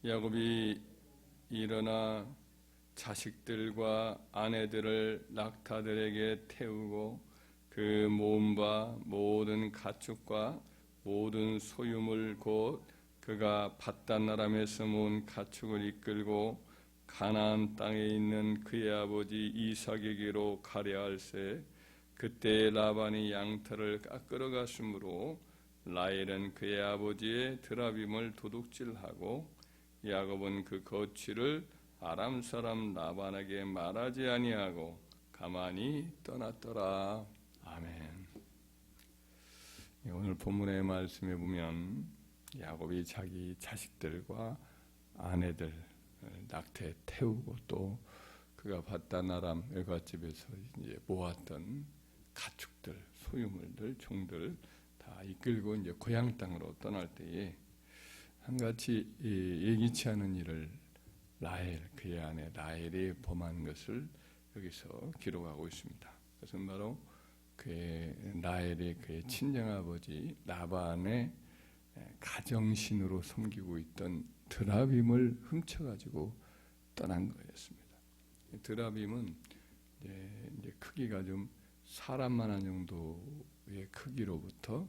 야곱이 일어나 자식들과 아내들을 낙타들에게 태우고 그 모음과 모든 가축과 모든 소유물 곧 그가 밧단 아람에서 모은 가축을 이끌고 가나안 땅에 있는 그의 아버지 이삭에게로 가려 할세. 그때 라반이 양털을 깎으러 갔으므로 라헬은 그의 아버지의 드라빔을 도둑질하고 야곱은 그 거취를 아람 사람 라반에게 말하지 아니하고 가만히 떠났더라. 아멘. 오늘 본문의 말씀에 보면 야곱이 자기 자식들과 아내들 낙타에 태우고 또 그가 밧단 아람 외갓집에서 이제 모았던 가축들, 소유물들, 종들 다 이끌고 이제 고향 땅으로 떠날 때에 한같이 예기치 않은 일을 라헬, 그의 아내 라헬이 범한 것을 여기서 기록하고 있습니다. 그것은 바로 라헬이 그의 친정아버지 라반의 가정신으로 섬기고 있던 드라빔을 훔쳐가지고 떠난 거였습니다. 드라빔은 이제 크기가 좀 사람만한 정도의 크기로부터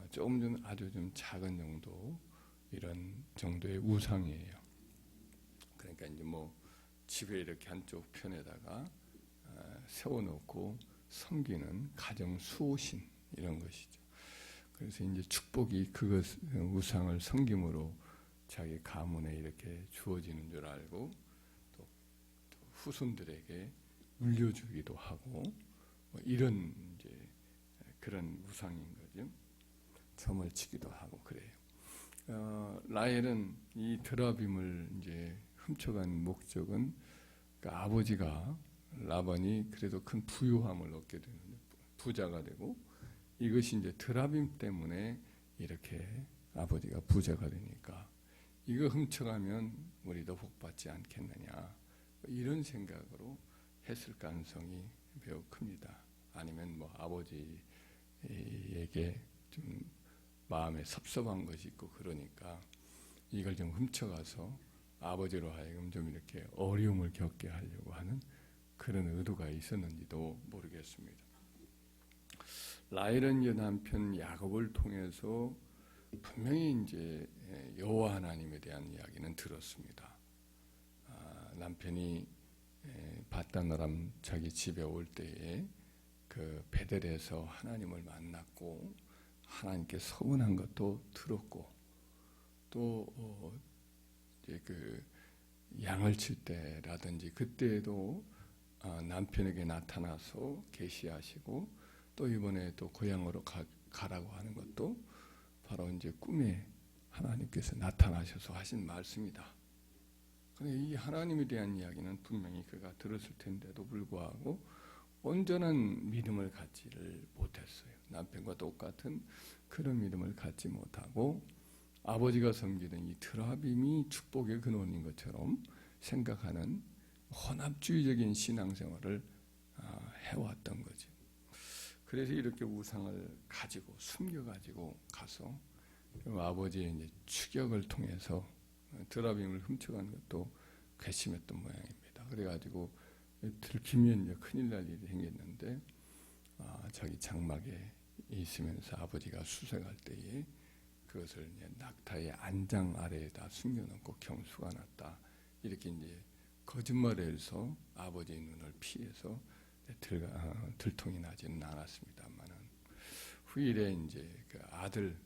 조금 좀 아주 좀 작은 정도 이런 정도의 우상이에요. 그러니까 이제 뭐 집에 이렇게 한쪽 편에다가 세워놓고 섬기는 가정 수호신 이런 것이죠. 그래서 이제 축복이 그것 우상을 섬김으로 자기 가문에 이렇게 주어지는 줄 알고 또 후손들에게 물려주기도 하고 뭐 이런 이제 그런 우상인 거죠. 점을 치기도 하고 그래요. 라헬은 이 드라빔을 이제 훔쳐간 목적은 그러니까 아버지가 라반이 그래도 큰 부유함을 얻게 되는 부자가 되고 이것이 이제 드라빔 때문에 이렇게 아버지가 부자가 되니까 이거 훔쳐가면 우리도 복 받지 않겠느냐 이런 생각으로 했을 가능성이 매우 큽니다. 아니면 뭐 아버지에게 좀 마음에 섭섭한 것이 있고 그러니까 이걸 좀 훔쳐가서 아버지로 하여금 좀 이렇게 어려움을 겪게 하려고 하는 그런 의도가 있었는지도 모르겠습니다. 라헬은 이제 남편 야곱을 통해서 분명히 이제 여호와 하나님에 대한 이야기는 들었습니다. 남편이 밧단 아람 자기 집에 올 때에 그 베델에서 하나님을 만났고 하나님께 서문한 것도 들었고 또 이제 그 양을 칠 때라든지 그때에도 남편에게 나타나서 계시하시고 또 이번에 또 고향으로 가라고 하는 것도 바로 이제 꿈에 하나님께서 나타나셔서 하신 말씀이다. 그런데 이 하나님에 대한 이야기는 분명히 그가 들었을 텐데도 불구하고 온전한 믿음을 갖지를 못했어요. 남편과 똑같은 그런 믿음을 갖지 못하고 아버지가 섬기던 이 드라빔이 축복의 근원인 것처럼 생각하는 혼합주의적인 신앙생활을 해왔던 거죠. 그래서 이렇게 우상을 가지고 숨겨가지고 가서 아버지의 이제 추격을 통해서 드라빔을 훔쳐간 것도 괘씸했던 모양입니다. 그래가지고 들키면 이제 큰일 날 일이 생겼는데 자기 장막에 있으면서 아버지가 수색할 때에 그것을 이제 낙타의 안장 아래에다 숨겨놓고 경수가 났다. 이렇게 이제 거짓말을 해서 아버지의 눈을 피해서 들통이 나지는 않았습니다만은 후일에 이제 그 아들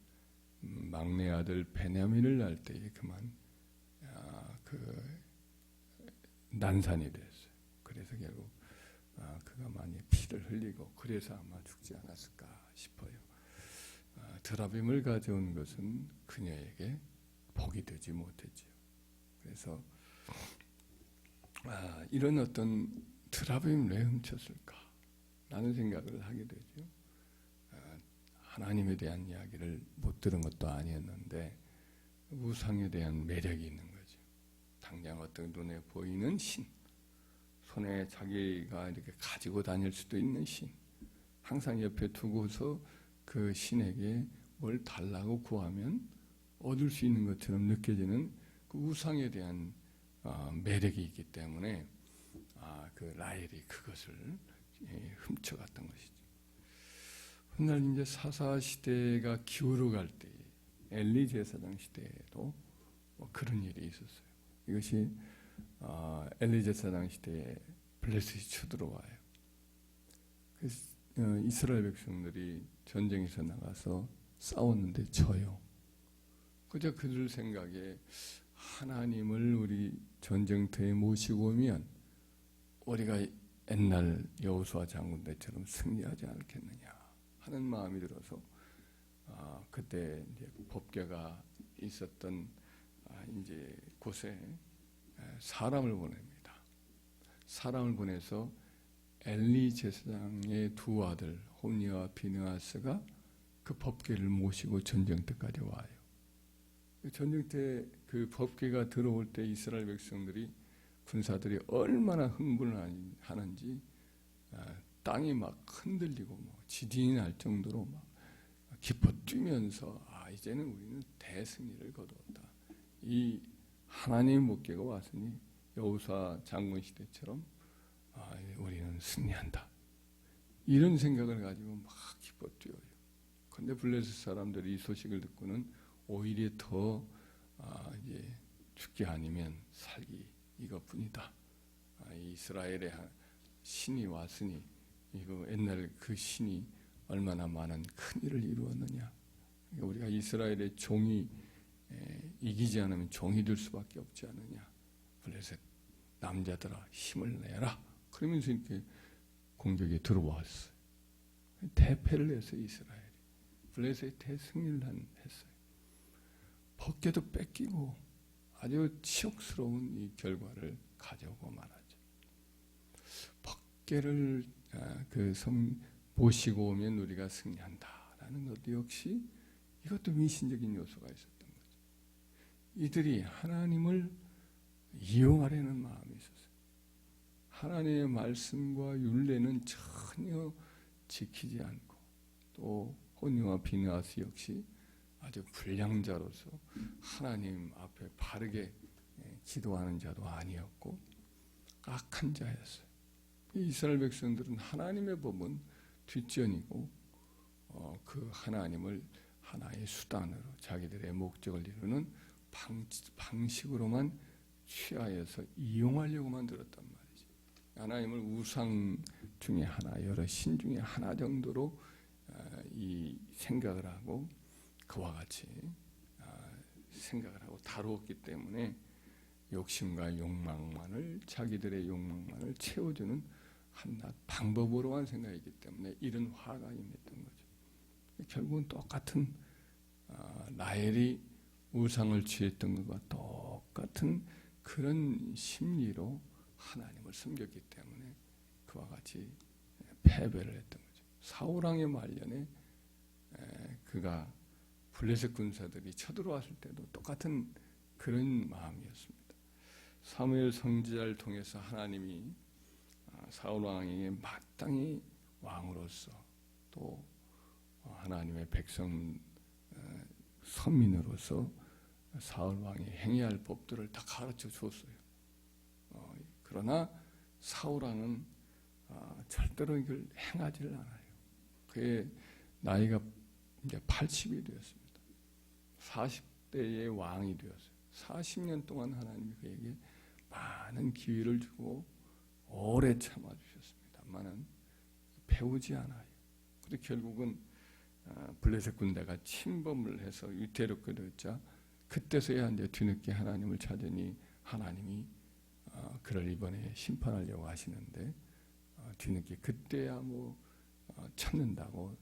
막내 아들 베냐민을 낳을 때에 그만 그 난산이 됐어요. 그래서 결국 그가 많이 피를 흘리고 그래서 아마 죽지 않았을까 싶어요. 드라빔을 가져온 것은 그녀에게 복이 되지 못했지요. 그래서 이런 어떤 드라빔을 왜 훔쳤을까? 라는 생각을 하게 되죠. 하나님에 대한 이야기를 못 들은 것도 아니었는데 우상에 대한 매력이 있는 거죠. 당장 어떤 눈에 보이는 신, 손에 자기가 이렇게 가지고 다닐 수도 있는 신, 항상 옆에 두고서 그 신에게 뭘 달라고 구하면 얻을 수 있는 것처럼 느껴지는 그 우상에 대한 매력이 있기 때문에 그 라헬이 그것을 훔쳐갔던 것이죠. 훗날 이제 사사 시대가 기울어갈 때 엘리 제사장 시대에도 그런 일이 있었어요. 이것이 엘리 제사장 시대에 블레셋이 쳐들어와요. 그래서 이스라엘 백성들이 전쟁에서 나가서 싸웠는데 져요. 그저 그들 생각에 하나님을 우리 전쟁터에 모시고 오면 우리가 옛날 여호수아 장군 때처럼 승리하지 않겠느냐 하는 마음이 들어서 그때 이제 법궤가 있었던 이제 곳에 사람을 보냅니다. 사람을 보내서 엘리 제사장의 두 아들 홈니와 비느하스가 그 법궤를 모시고 전쟁터까지 와요. 전쟁터에 그 법궤가 들어올 때 이스라엘 백성들이 군사들이 얼마나 흥분을 하는지 땅이 막 흔들리고 지진이 날 정도로 막 기뻐 뛰면서 이제는 우리는 대승리를 거두었다. 이 하나님의 목궤가 왔으니 여호수아 장군 시대처럼 우리는 승리한다. 이런 생각을 가지고 막 기뻐 뛰어요. 그런데 블레셋 사람들이 이 소식을 듣고는 오히려 더 이제 죽기 아니면 살기 이것뿐이다. 이스라엘의 신이 왔으니 이거 옛날 그 신이 얼마나 많은 큰 일을 이루었느냐. 우리가 이스라엘의 종이 이기지 않으면 종이 될 수밖에 없지 않느냐. 블레셋 남자들아 힘을 내라. 그러면서 이렇게 공격에 들어왔어요. 대패를 했어요. 이스라엘이. 블레셋이 대승리를 했어요. 법궤도 뺏기고 아주 치욕스러운 이 결과를 가져오고 말하죠. 법궤를 모시고 오면 우리가 승리한다라는 것 역시 이것도 미신적인 요소가 있었던 거죠. 이들이 하나님을 이용하려는 마음이 있었어요. 하나님의 말씀과 율례는 전혀 지키지 않고 또 홈니와 비느하스 역시 아주 불량자로서 하나님 앞에 바르게 기도하는 자도 아니었고 악한 자였어요. 이스라엘 백성들은 하나님의 법은 뒷전이고 그 하나님을 하나의 수단으로 자기들의 목적을 이루는 방식으로만 취하여서 이용하려고만 들었단 말이죠. 하나님을 우상 중에 하나, 여러 신 중에 하나 정도로 이 생각을 하고 그와 같이 생각을 하고 다루었기 때문에 욕심과 욕망만을 자기들의 욕망만을 채워주는 한낱 방법으로만 생각했기 때문에 이런 화가 임했던 거죠. 결국은 똑같은 라헬이 우상을 취했던 것과 똑같은 그런 심리로 하나님을 섬겼기 때문에 그와 같이 패배를 했던 거죠. 사울왕의 말년에 그가 블레셋 군사들이 쳐들어왔을 때도 똑같은 그런 마음이었습니다. 사무엘 선지자를 통해서 하나님이 사울 왕에게 마땅히 왕으로서 또 하나님의 백성 선민으로서 사울 왕이 행해야 할 법들을 다 가르쳐 주었어요. 그러나 사울 왕은 절대로 이걸 행하지를 않아요. 그의 나이가 이제 80이 되었습니다. 40대의 왕이 되었어요. 40년 동안 하나님이 그에게 많은 기회를 주고 오래 참아주셨습니다만은 배우지 않아요. 그래서 결국은 블레셋 군대가 침범을 해서 위태롭게 되었자 그때서야 이제 뒤늦게 하나님을 찾으니 하나님이 그를 이번에 심판하려고 하시는데 뒤늦게 그때야 찾는다고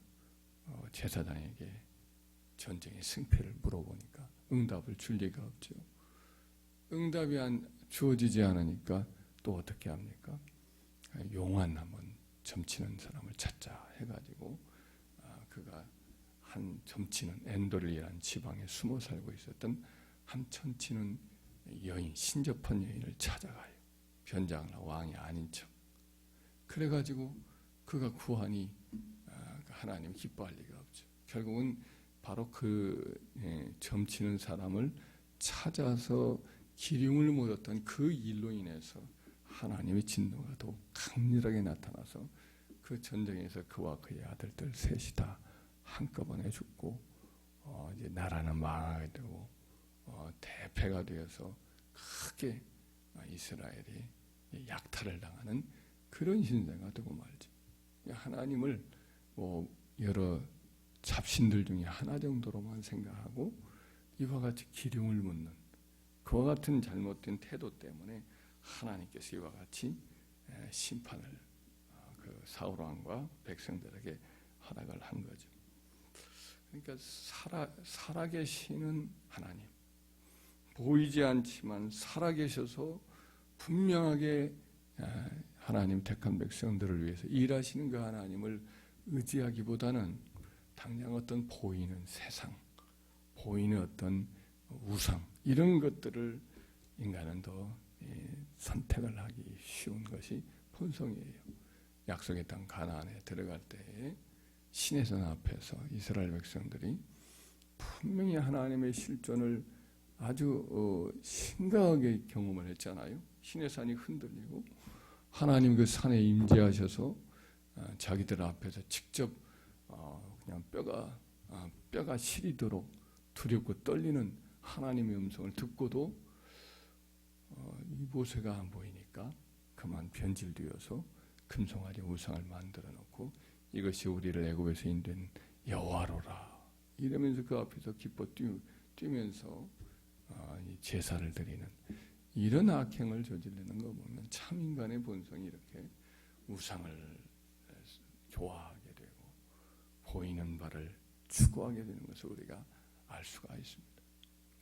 제사장에게 전쟁의 승패를 물어보니까 응답을 줄 리가 없죠. 응답이 주어지지 않으니까 또 어떻게 합니까? 용한 한번 점치는 사람을 찾자 해가지고 그가 한 점치는 엔돌리라는 지방에 숨어 살고 있었던 한 점치는 여인, 신접한 여인을 찾아가요. 변장을 왕이 아닌 척. 그래가지고 그가 구하니 하나님 기뻐할 리가 없죠. 결국은 바로 그 점치는 사람을 찾아서 기름을 묻었던 그 일로 인해서 하나님의 진노가 더욱 강렬하게 나타나서 그 전쟁에서 그와 그의 아들들 셋이 다 한꺼번에 죽고 이제 나라는 망하게 되고 대패가 되어서 크게 이스라엘이 약탈을 당하는 그런 신세가 되고 말죠. 하나님을 여러 잡신들 중에 하나 정도로만 생각하고 이와 같이 기름을 묻는 그와 같은 잘못된 태도 때문에 하나님께서 이와 같이 심판을 그 사울 왕과 백성들에게 허락을 한 거죠. 그러니까 살아계시는 하나님, 보이지 않지만 살아계셔서 분명하게 하나님 택한 백성들을 위해서 일하시는 그 하나님을 의지하기보다는 당장 어떤 보이는 세상, 보이는 어떤 우상 이런 것들을 인간은 더 선택을 하기 쉬운 것이 본성이에요. 약속의 땅 가나안에 들어갈 때에 시내산 앞에서 이스라엘 백성들이 분명히 하나님의 실존을 아주 심각하게 경험을 했잖아요. 시내산이 흔들리고 하나님 그 산에 임재하셔서 자기들 앞에서 직접 그냥 뼈가 시리도록 두렵고 떨리는 하나님의 음성을 듣고도 이 모세가 안 보이니까 그만 변질되어서 금송아지 우상을 만들어 놓고 이것이 우리를 애굽에서 인도한 여호와로라 이러면서 그 앞에서 기뻐 뛰면서 제사를 드리는 이런 악행을 저지르는 거 보면 참 인간의 본성이 이렇게 우상을 좋아하게 되고 보이는 바를 추구하게 되는 것을 우리가 알 수가 있습니다.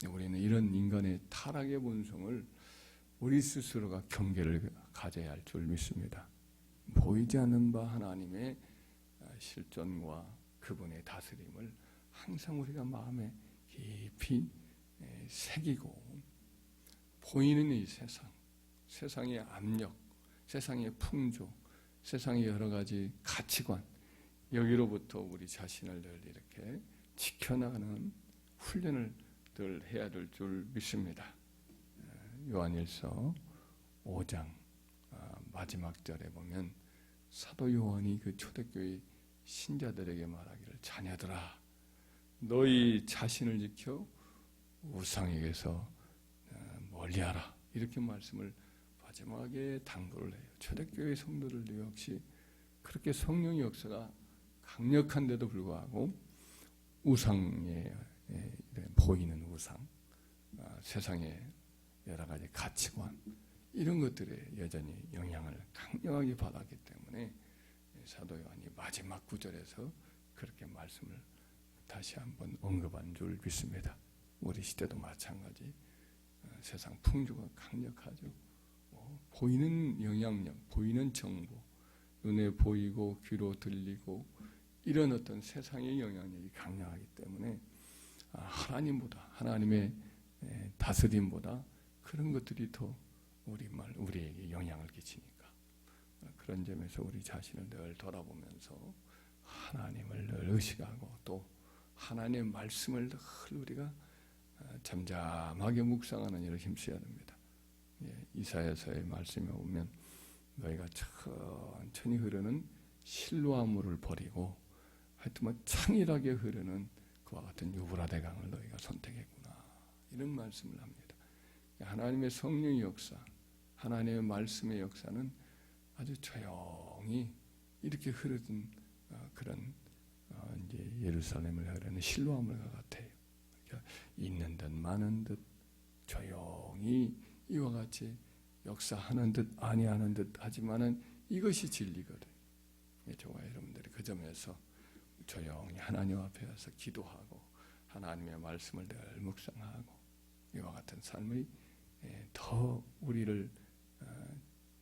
우리는 이런 인간의 타락의 본성을 우리 스스로가 경계를 가져야 할 줄 믿습니다. 보이지 않는 바 하나님의 실존과 그분의 다스림을 항상 우리가 마음에 깊이 새기고 보이는 이 세상의 압력, 세상의 풍조, 세상의 여러 가지 가치관 여기로부터 우리 자신을 늘 이렇게 지켜나가는 훈련을 늘 해야 될 줄 믿습니다. 요한일서 5장 마지막 절에 보면 사도 요한이 그 초대교회 신자들에게 말하기를 자녀들아 너희 자신을 지켜 우상에게서 멀리하라 이렇게 말씀을 마지막에 당부를 해요. 초대교회 성도들도 역시 그렇게 성령의 역사가 강력한데도 불구하고 우상에 보이는 우상 세상의 여러 가지 가치관 이런 것들에 여전히 영향을 강력하게 받았기 때문에 사도 요한이 마지막 구절에서 그렇게 말씀을 다시 한번 언급한 줄 믿습니다. 우리 시대도 마찬가지 세상 풍조가 강력하죠. 보이는 영향력, 보이는 정보, 눈에 보이고 귀로 들리고 이런 어떤 세상의 영향력이 강력하기 때문에 하나님보다 하나님의 다스림보다 그런 것들이 더 우리에게 영향을 끼치니까 그런 점에서 우리 자신을 늘 돌아보면서 하나님을 늘 의식하고 또 하나님의 말씀을 늘 우리가 잠잠하게 묵상하는 일을 힘써야 됩니다. 이사야서의 말씀에 보면 너희가 천천히 흐르는 실로아물을 버리고 하여튼 창일하게 흐르는 그와 같은 유브라데 강을 너희가 선택했구나 이런 말씀을 합니다. 하나님의 성령의 역사, 하나님의 말씀의 역사는 아주 조용히 이렇게 흐르던 그런 이제 예루살렘을 흐르는 실로아물과 같아요. 그러니까 있는 듯 많은 듯 조용히 이와 같이 역사하는 듯 아니하는 듯 하지만은 이것이 진리거든요. 저와 여러분들이 그 점에서 조용히 하나님 앞에 와서 기도하고 하나님의 말씀을 늘 묵상하고 이와 같은 삶의 더 우리를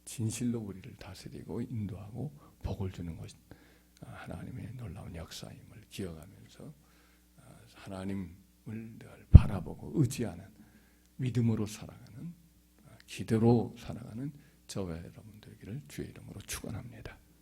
진실로 우리를 다스리고 인도하고 복을 주는 것 하나님의 놀라운 역사임을 기억하면서 하나님을 늘 바라보고 의지하는 믿음으로 살아가는 기도로 살아가는 저와 여러분 되기를 주의 이름으로 축원합니다.